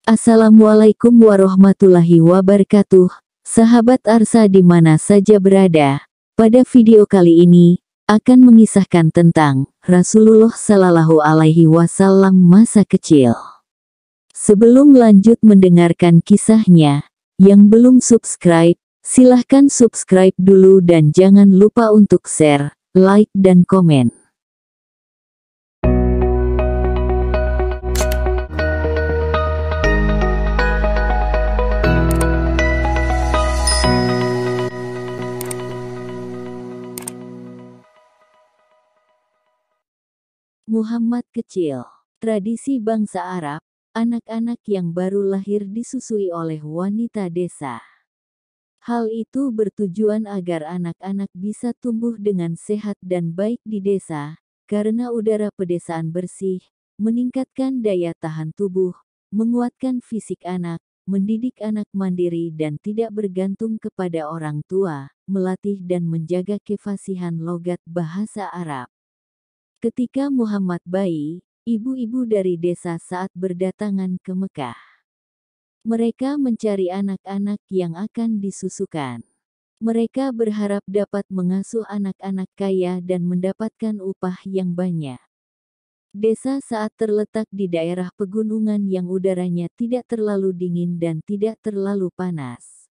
Assalamualaikum warahmatullahi wabarakatuh, sahabat Arsa di mana saja berada. Pada video kali ini, akan mengisahkan tentang Rasulullah Shallallahu Alaihi Wasallam masa kecil. Sebelum lanjut mendengarkan kisahnya, yang belum subscribe, silahkan subscribe dulu dan jangan lupa untuk share, like dan komen. Muhammad kecil. Tradisi bangsa Arab, anak-anak yang baru lahir disusui oleh wanita desa. Hal itu bertujuan agar anak-anak bisa tumbuh dengan sehat dan baik di desa, karena udara pedesaan bersih, meningkatkan daya tahan tubuh, menguatkan fisik anak, mendidik anak mandiri dan tidak bergantung kepada orang tua, melatih dan menjaga kefasihan logat bahasa Arab. Ketika Muhammad bayi, ibu-ibu dari desa saat berdatangan ke Mekah. Mereka mencari anak-anak yang akan disusukan. Mereka berharap dapat mengasuh anak-anak kaya dan mendapatkan upah yang banyak. Desa saat terletak di daerah pegunungan yang udaranya tidak terlalu dingin dan tidak terlalu panas.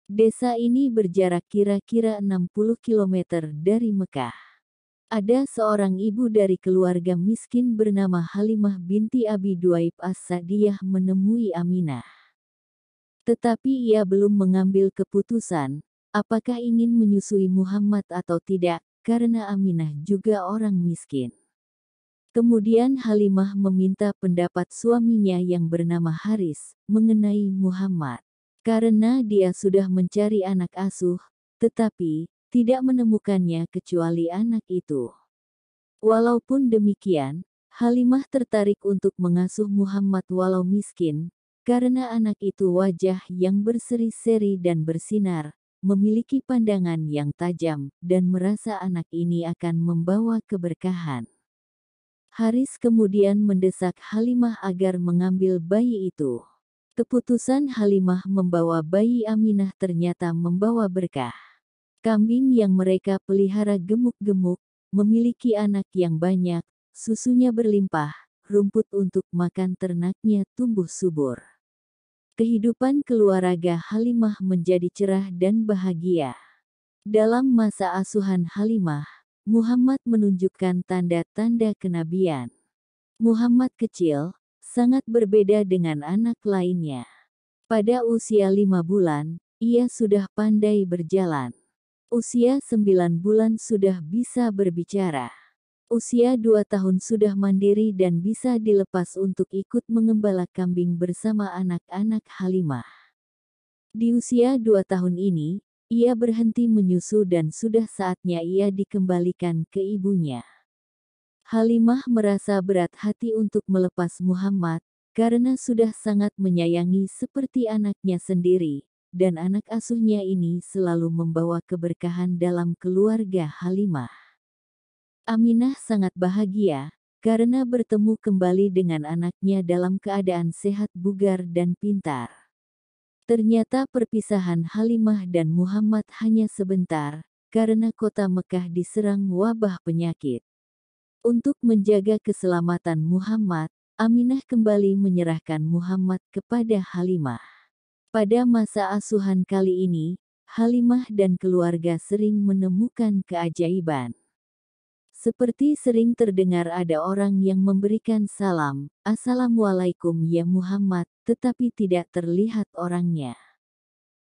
Desa ini berjarak kira-kira 60 km dari Mekah. Ada seorang ibu dari keluarga miskin bernama Halimah binti Abi Duaib As-Sa'diyah menemui Aminah. Tetapi ia belum mengambil keputusan, apakah ingin menyusui Muhammad atau tidak, karena Aminah juga orang miskin. Kemudian Halimah meminta pendapat suaminya yang bernama Haris, mengenai Muhammad. Karena dia sudah mencari anak asuh, tetapi tidak menemukannya kecuali anak itu. Walaupun demikian, Halimah tertarik untuk mengasuh Muhammad walau miskin, karena anak itu wajah yang berseri-seri dan bersinar, memiliki pandangan yang tajam, dan merasa anak ini akan membawa keberkahan. Haris kemudian mendesak Halimah agar mengambil bayi itu. Keputusan Halimah membawa bayi Aminah ternyata membawa berkah. Kambing yang mereka pelihara gemuk-gemuk, memiliki anak yang banyak, susunya berlimpah, rumput untuk makan ternaknya tumbuh subur. Kehidupan keluarga Halimah menjadi cerah dan bahagia. Dalam masa asuhan Halimah, Muhammad menunjukkan tanda-tanda kenabian. Muhammad kecil, sangat berbeda dengan anak lainnya. Pada usia 5 bulan, ia sudah pandai berjalan. Usia 9 bulan sudah bisa berbicara. Usia 2 tahun sudah mandiri dan bisa dilepas untuk ikut mengembala kambing bersama anak-anak Halimah. Di usia 2 tahun ini, ia berhenti menyusu dan sudah saatnya ia dikembalikan ke ibunya. Halimah merasa berat hati untuk melepas Muhammad, karena sudah sangat menyayangi seperti anaknya sendiri. Dan anak asuhnya ini selalu membawa keberkahan dalam keluarga Halimah. Aminah sangat bahagia, karena bertemu kembali dengan anaknya dalam keadaan sehat bugar dan pintar. Ternyata perpisahan Halimah dan Muhammad hanya sebentar, karena kota Mekah diserang wabah penyakit. Untuk menjaga keselamatan Muhammad, Aminah kembali menyerahkan Muhammad kepada Halimah. Pada masa asuhan kali ini, Halimah dan keluarga sering menemukan keajaiban. Seperti sering terdengar ada orang yang memberikan salam, "Assalamualaikum ya Muhammad," tetapi tidak terlihat orangnya.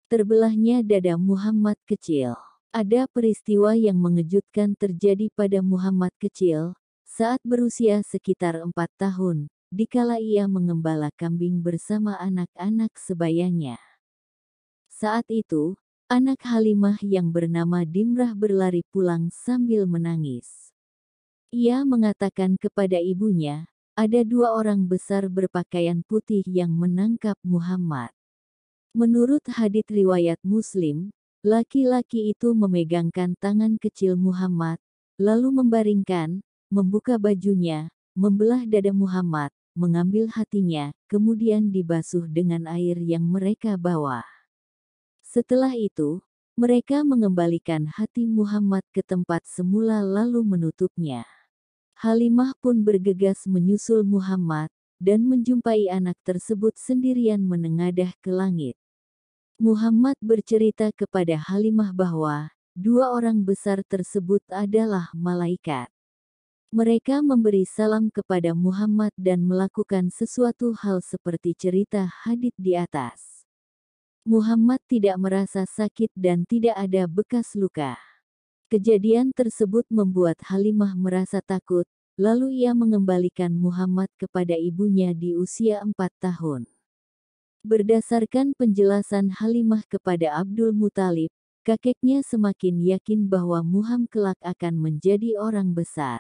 Terbelahnya dada Muhammad kecil. Ada peristiwa yang mengejutkan terjadi pada Muhammad kecil, saat berusia sekitar 4 tahun. Dikala ia mengembala kambing bersama anak-anak sebayanya. Saat itu, anak Halimah yang bernama Dimrah berlari pulang sambil menangis. Ia mengatakan kepada ibunya, ada 2 orang besar berpakaian putih yang menangkap Muhammad. Menurut hadits riwayat Muslim, laki-laki itu memegangkan tangan kecil Muhammad, lalu membaringkan, membuka bajunya, membelah dada Muhammad, mengambil hatinya, kemudian dibasuh dengan air yang mereka bawa. Setelah itu, mereka mengembalikan hati Muhammad ke tempat semula lalu menutupnya. Halimah pun bergegas menyusul Muhammad, dan menjumpai anak tersebut sendirian menengadah ke langit. Muhammad bercerita kepada Halimah bahwa dua orang besar tersebut adalah malaikat. Mereka memberi salam kepada Muhammad dan melakukan sesuatu hal seperti cerita hadits di atas. Muhammad tidak merasa sakit dan tidak ada bekas luka. Kejadian tersebut membuat Halimah merasa takut, lalu ia mengembalikan Muhammad kepada ibunya di usia 4 tahun. Berdasarkan penjelasan Halimah kepada Abdul Muthalib, kakeknya semakin yakin bahwa Muhammad kelak akan menjadi orang besar.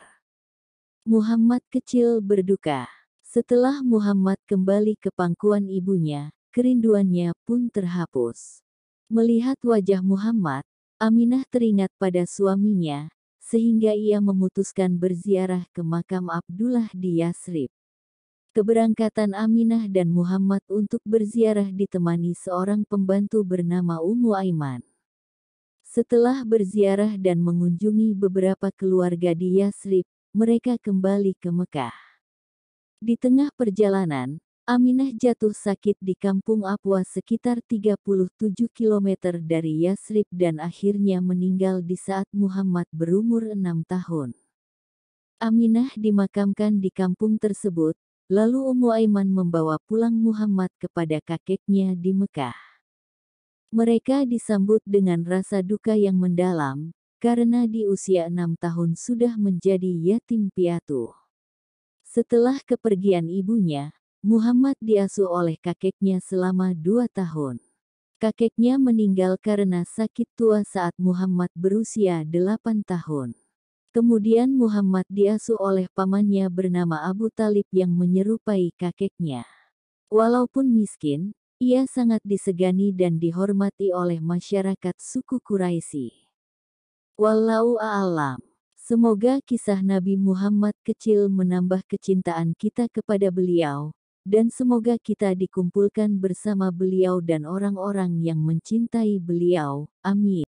Muhammad kecil berduka. Setelah Muhammad kembali ke pangkuan ibunya, kerinduannya pun terhapus. Melihat wajah Muhammad, Aminah teringat pada suaminya, sehingga ia memutuskan berziarah ke makam Abdullah di Yasrib. Keberangkatan Aminah dan Muhammad untuk berziarah ditemani seorang pembantu bernama Ummu Aiman. Setelah berziarah dan mengunjungi beberapa keluarga di Yasrib, mereka kembali ke Mekah. Di tengah perjalanan, Aminah jatuh sakit di kampung Abwa sekitar 37 km dari Yasrib dan akhirnya meninggal di saat Muhammad berumur 6 tahun. Aminah dimakamkan di kampung tersebut, lalu Ummu Aiman membawa pulang Muhammad kepada kakeknya di Mekah. Mereka disambut dengan rasa duka yang mendalam, karena di usia 6 tahun sudah menjadi yatim piatu. Setelah kepergian ibunya, Muhammad diasuh oleh kakeknya selama 2 tahun. Kakeknya meninggal karena sakit tua saat Muhammad berusia 8 tahun. Kemudian Muhammad diasuh oleh pamannya bernama Abu Talib yang menyerupai kakeknya. Walaupun miskin, ia sangat disegani dan dihormati oleh masyarakat suku Quraisy. Wallahu a'lam. Semoga kisah Nabi Muhammad kecil menambah kecintaan kita kepada beliau, dan semoga kita dikumpulkan bersama beliau dan orang-orang yang mencintai beliau. Amin.